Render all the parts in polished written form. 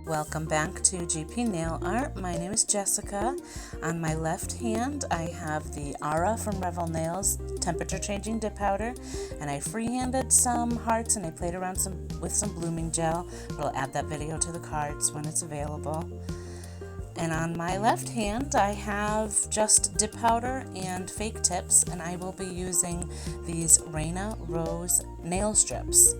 Welcome back to GP Nail Art. My name is Jessica. On my left hand I have the Aura from Referral Nails temperature changing dip powder, and I freehanded some hearts and I played around with some blooming gel, but I'll add that video to the cards when it's available. And on my left hand I have just dip powder and fake tips, and I will be using these Reyna Rose nail strips.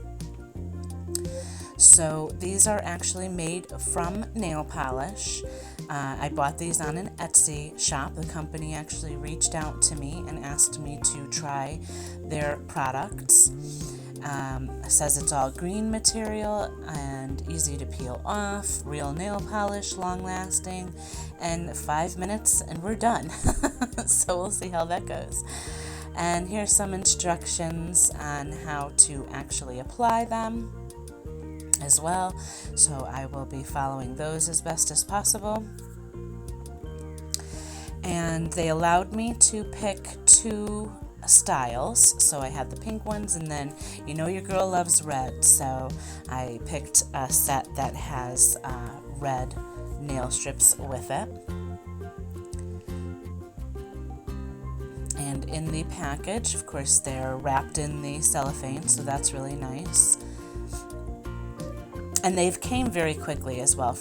So these are actually made from nail polish. I bought these on an Etsy shop. The company actually reached out to me and asked me to try their products. It says it's all green material and easy to peel off, real nail polish, long lasting, and 5 minutes and we're done. So we'll see how that goes. And here's some instructions on how to actually apply them as well, so I will be following those as best as possible. And they allowed me to pick 2 styles, so I had the pink ones, and then you know your girl loves red, so I picked a set that has red nail strips with it. And in the package, of course, they're wrapped in the cellophane, so that's really nice. And they've came very quickly as well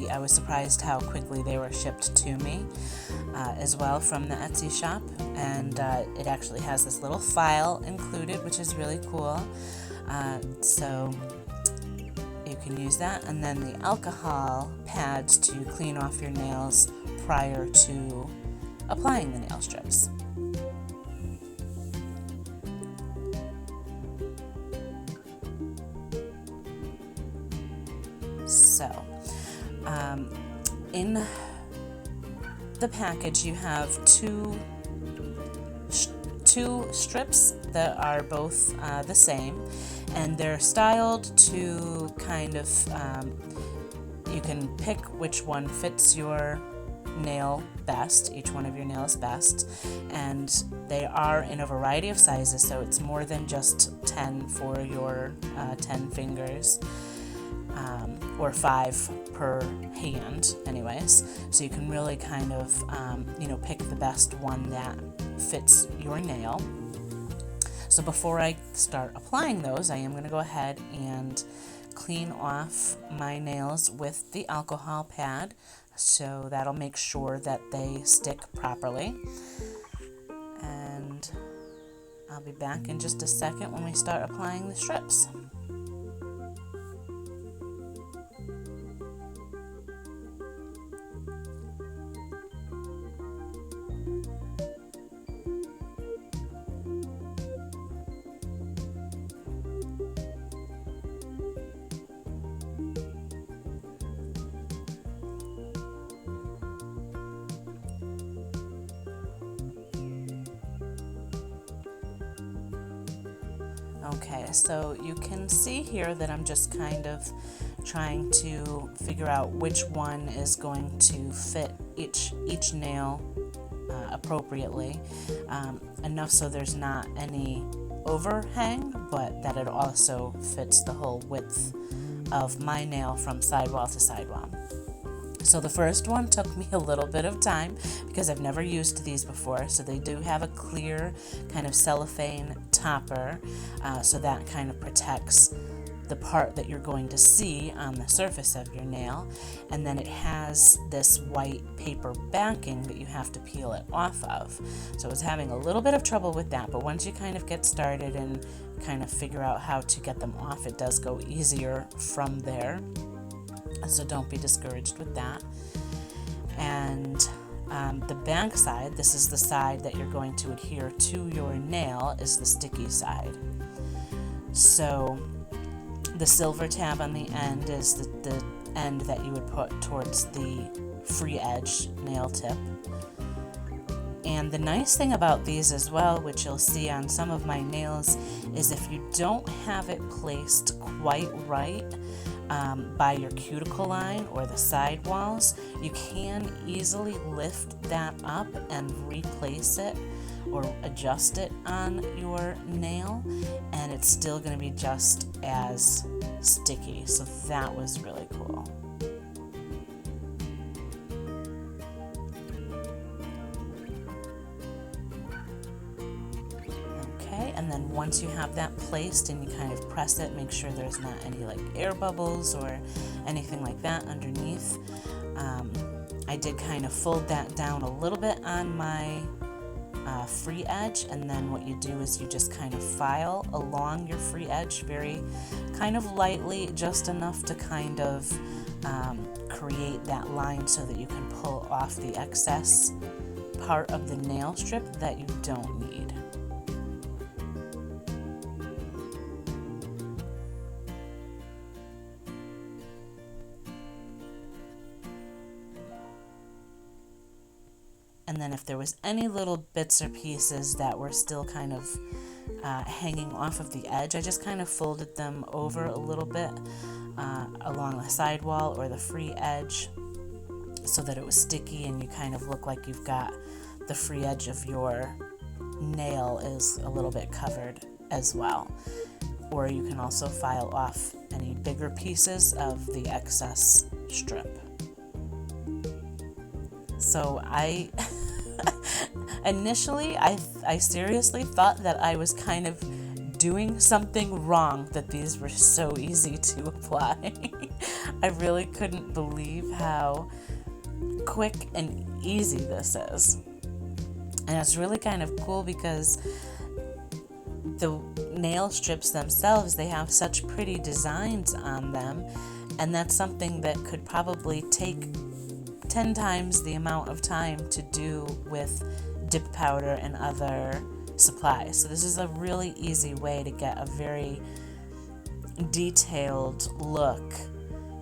I was surprised how quickly they were shipped to me as well from the Etsy shop. And it actually has this little file included, which is really cool. So you can use that. And then the alcohol pads to clean off your nails prior to applying the nail strips. So, in the package you have two strips that are both the same, and they're styled to kind of, you can pick which one fits your nail best, each one of your nails best, and they are in a variety of sizes, so it's more than just 10 for your 10 fingers. Or 5 per hand anyways, so you can really kind of pick the best one that fits your nail. So before I start applying those, I am going to go ahead and clean off my nails with the alcohol pad, so that'll make sure that they stick properly. And I'll be back in just a second when we start applying the strips. Okay, so you can see here that I'm just kind of trying to figure out which one is going to fit each nail appropriately, enough so there's not any overhang, but that it also fits the whole width of my nail from sidewall to sidewall. So the first one took me a little bit of time because I've never used these before. So they do have a clear kind of cellophane topper, so that kind of protects the part that you're going to see on the surface of your nail. And then it has this white paper backing that you have to peel it off of. So I was having a little bit of trouble with that, but once you kind of get started and kind of figure out how to get them off, it does go easier from there. So don't be discouraged with that. And the back side, this is the side that you're going to adhere to your nail, is the sticky side. So the silver tab on the end is the end that you would put towards the free edge nail tip. And the nice thing about these as well, which you'll see on some of my nails, is if you don't have it placed quite right by your cuticle line or the side walls, you can easily lift that up and replace it or adjust it on your nail, and it's still going to be just as sticky. So that was really cool. then once you have that placed and you kind of press it, make sure there's not any like air bubbles or anything like that underneath. I did kind of fold that down a little bit on my free edge, and then what you do is you just kind of file along your free edge very kind of lightly, just enough to kind of create that line so that you can pull off the excess part of the nail strip that you don't need. And then if there was any little bits or pieces that were still kind of hanging off of the edge, I just kind of folded them over a little bit along the sidewall or the free edge so that it was sticky and you kind of look like you've got the free edge of your nail is a little bit covered as well. Or you can also file off any bigger pieces of the excess strip. So initially I seriously thought that I was kind of doing something wrong, that these were so easy to apply. I really couldn't believe how quick and easy this is. And it's really kind of cool because the nail strips themselves, they have such pretty designs on them, and that's something that could probably take 10 times the amount of time to do with dip powder and other supplies. So this is a really easy way to get a very detailed look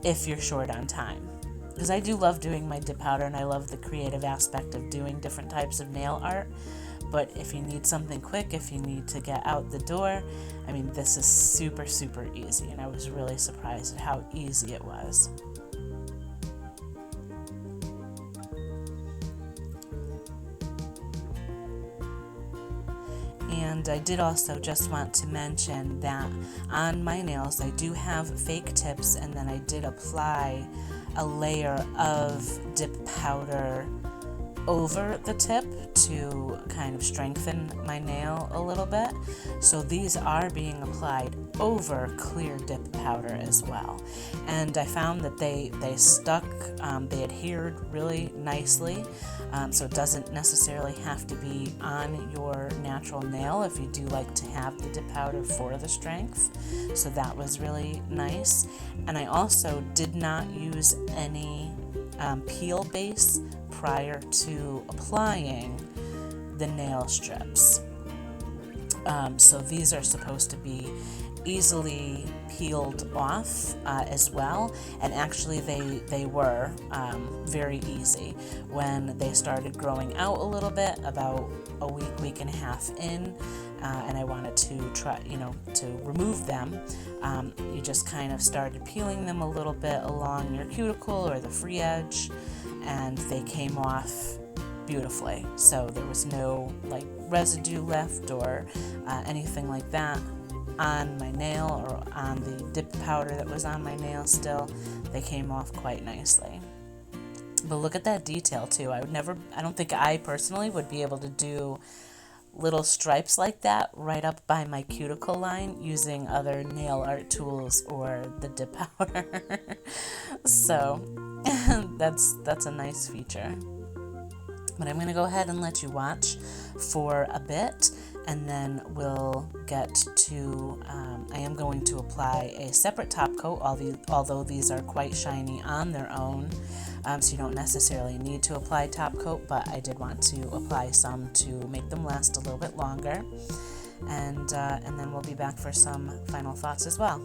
if you're short on time. Because I do love doing my dip powder and I love the creative aspect of doing different types of nail art. But if you need something quick, if you need to get out the door, I mean, this is super, super easy. And I was really surprised at how easy it was. And I did also just want to mention that on my nails I do have fake tips, and then I did apply a layer of dip powder over the tip to kind of strengthen my nail a little bit. So these are being applied over clear dip powder as well. And I found that they stuck, they adhered really nicely. So it doesn't necessarily have to be on your natural nail if you do like to have the dip powder for the strength. So that was really nice. And I also did not use any peel base prior to applying the nail strips. So these are supposed to be easily peeled off as well, and actually they were very easy. When they started growing out a little bit, about a week and a half in, and I wanted to try, to remove them, you just kind of started peeling them a little bit along your cuticle or the free edge, and they came off beautifully. So there was no like residue left or anything like that on my nail or on the dip powder that was on my nail still. They came off quite nicely. But look at that detail too. I don't think I personally would be able to do little stripes like that right up by my cuticle line using other nail art tools or the dip powder. So that's a nice feature. But I'm going to go ahead and let you watch for a bit, and then we'll get to, I am going to apply a separate top coat, although these are quite shiny on their own, so you don't necessarily need to apply top coat, but I did want to apply some to make them last a little bit longer, and then we'll be back for some final thoughts as well.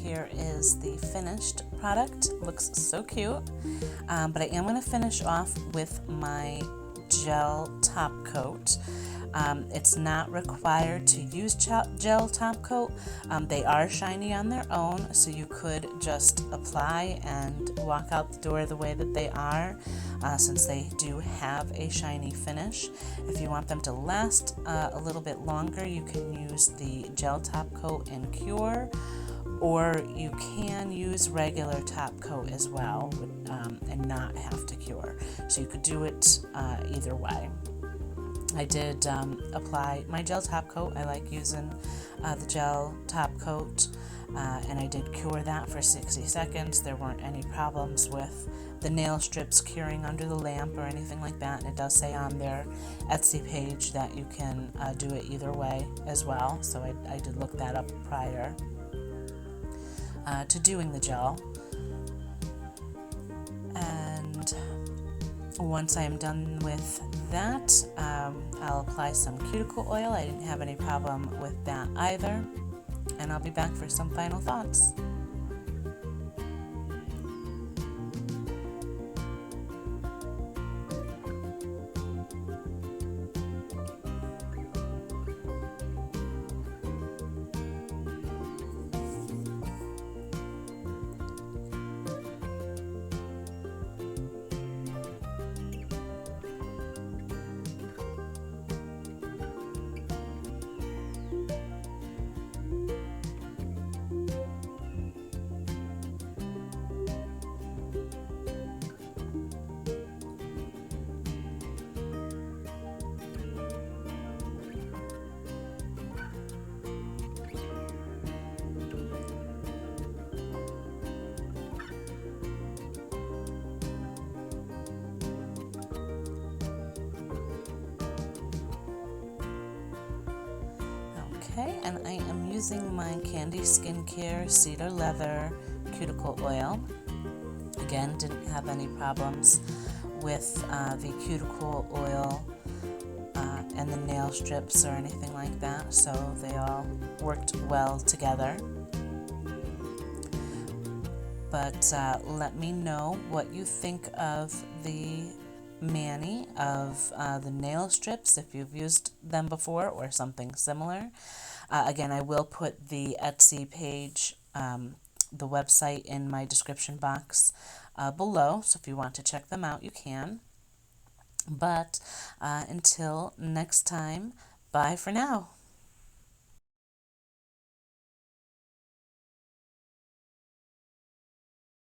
here is the finished product. Looks so cute, but I am going to finish off with my gel top coat. It's not required to use gel top coat. They are shiny on their own, so you could just apply and walk out the door the way that they are, since they do have a shiny finish. If you want them to last a little bit longer, you can use the gel top coat and cure, or you can use regular top coat as well, and not have to cure. So you could do it either way. I did apply my gel top coat. I like using the gel top coat, and I did cure that for 60 seconds. There weren't any problems with the nail strips curing under the lamp or anything like that, and it does say on their Etsy page that you can do it either way as well, so I did look that up prior to doing the gel. And once I am done with that, I'll apply some cuticle oil. I didn't have any problem with that either, and I'll be back for some final thoughts. Okay, and I am using my Candy Skincare Cedar Leather Cuticle Oil. Again, didn't have any problems with the cuticle oil and the nail strips or anything like that, so they all worked well together. But let me know what you think of the mani, of the nail strips, if you've used them before or something similar. Again, I will put the Etsy page, the website, in my description box below, so if you want to check them out, you can. But until next time, bye for now.